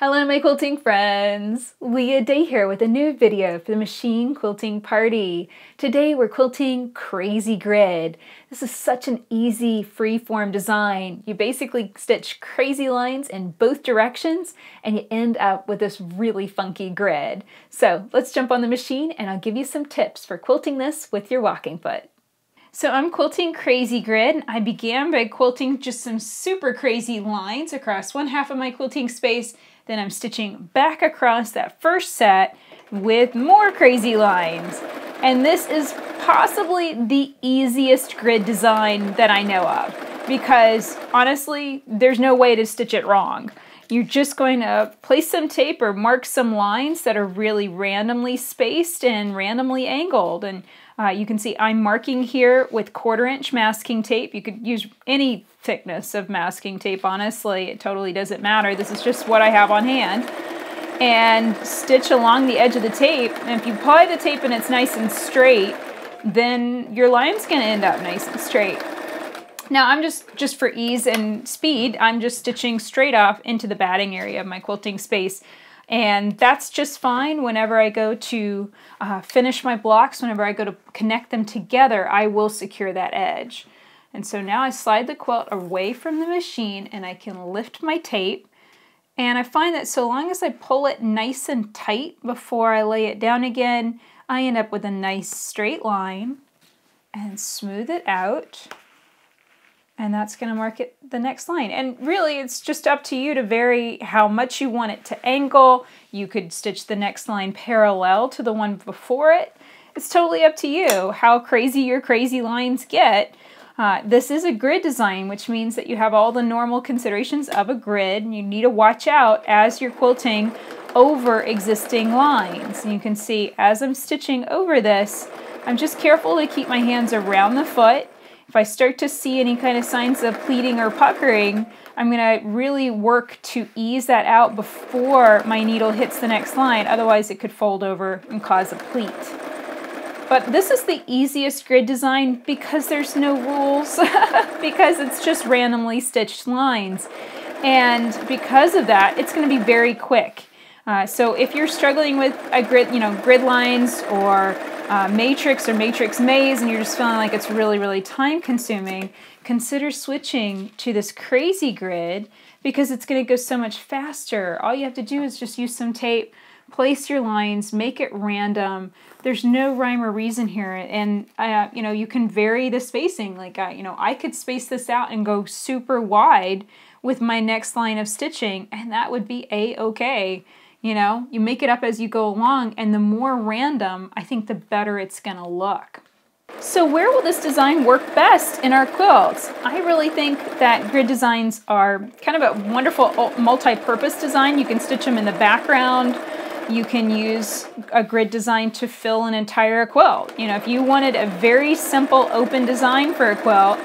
Hello my quilting friends! Leah Day here with a new video for the Machine Quilting Party. Today we're quilting Crazy Grid. This is such an easy freeform design. You basically stitch crazy lines in both directions and you end up with this really funky grid. So let's jump on the machine and I'll give you some tips for quilting this with your walking foot. So I'm quilting Crazy Grid. I began by quilting just some super crazy lines across one half of my quilting space. Then I'm stitching back across that first set with more crazy lines. And this is possibly the easiest grid design that I know of because honestly, there's no way to stitch it wrong. You're just going to place some tape or mark some lines that are really randomly spaced and randomly angled. And you can see I'm marking here with 1/4" masking tape. You could use any thickness of masking tape, honestly. It totally doesn't matter. This is just what I have on hand. And stitch along the edge of the tape. And if you apply the tape and it's nice and straight, then your line's going to end up nice and straight. Now I'm just for ease and speed, I'm just stitching straight off into the batting area of my quilting space. And that's just fine. Whenever I go to finish my blocks, whenever I go to connect them together, I will secure that edge. And so now I slide the quilt away from the machine and I can lift my tape. And I find that so long as I pull it nice and tight before I lay it down again, I end up with a nice straight line and smooth it out. And that's going to mark it the next line. And really, it's just up to you to vary how much you want it to angle. You could stitch the next line parallel to the one before it. It's totally up to you how crazy your crazy lines get. This is a grid design, which means that you have all the normal considerations of a grid. You need to watch out as you're quilting over existing lines. And you can see as I'm stitching over this, I'm just careful to keep my hands around the foot. If I start to see any kind of signs of pleating or puckering, I'm going to really work to ease that out before my needle hits the next line. Otherwise, it could fold over and cause a pleat. But this is the easiest grid design because there's no rules, because it's just randomly stitched lines. And because of that, it's going to be very quick. So if you're struggling with a grid, grid lines or matrix or matrix maze and you're just feeling like it's really time consuming, consider switching to this Crazy Grid because it's going to go so much faster. All you have to do is just use some tape, place your lines, make it random. There's no rhyme or reason here, and you can vary the spacing. Like I could space this out and go super wide with my next line of stitching, and that would be a-okay. You make it up as you go along, and the more random, I think the better it's going to look. So where will this design work best in our quilts? I really think that grid designs are kind of a wonderful multi-purpose design. You can stitch them in the background. You can use a grid design to fill an entire quilt. If you wanted a very simple open design for a quilt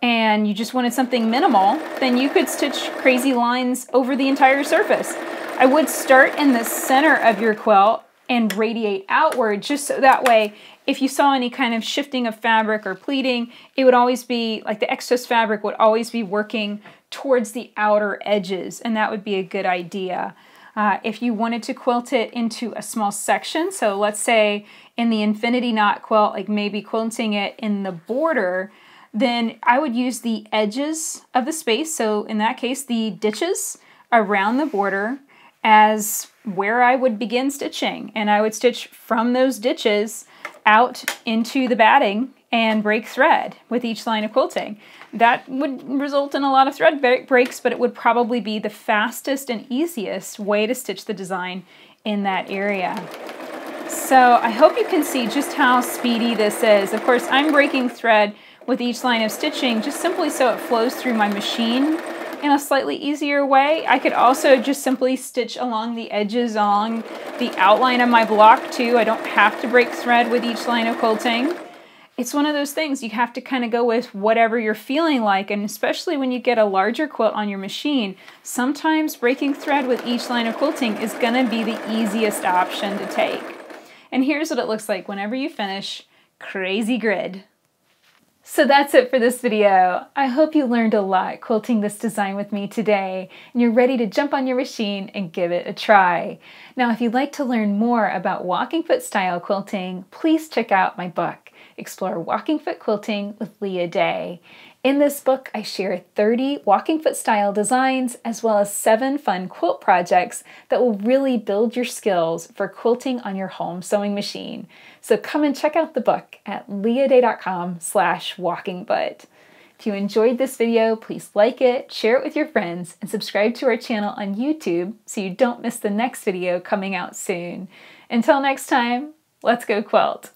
and you just wanted something minimal, then you could stitch crazy lines over the entire surface. I would start in the center of your quilt and radiate outward just so that way if you saw any kind of shifting of fabric or pleating, it would always be like the excess fabric would always be working towards the outer edges, and that would be a good idea. If you wanted to quilt it into a small section, so let's say in the infinity knot quilt, like maybe quilting it in the border, then I would use the edges of the space, so in that case the ditches around the border, as where I would begin stitching. And I would stitch from those ditches out into the batting and break thread with each line of quilting. That would result in a lot of thread breaks, but it would probably be the fastest and easiest way to stitch the design in that area. So I hope you can see just how speedy this is. Of course, I'm breaking thread with each line of stitching just simply so it flows through my machine in a slightly easier way. I could also just simply stitch along the edges, along the outline of my block too. I don't have to break thread with each line of quilting. It's one of those things you have to kind of go with whatever you're feeling like, and especially when you get a larger quilt on your machine, sometimes breaking thread with each line of quilting is going to be the easiest option to take. And here's what it looks like whenever you finish Crazy Grid. So that's it for this video. I hope you learned a lot quilting this design with me today, and you're ready to jump on your machine and give it a try. Now, if you'd like to learn more about walking foot style quilting, please check out my book, Explore Walking Foot Quilting with Leah Day. In this book, I share 30 walking foot style designs as well as 7 fun quilt projects that will really build your skills for quilting on your home sewing machine. So come and check out the book at leahday.com/walkingfoot. If you enjoyed this video, please like it, share it with your friends, and subscribe to our channel on YouTube so you don't miss the next video coming out soon. Until next time, let's go quilt!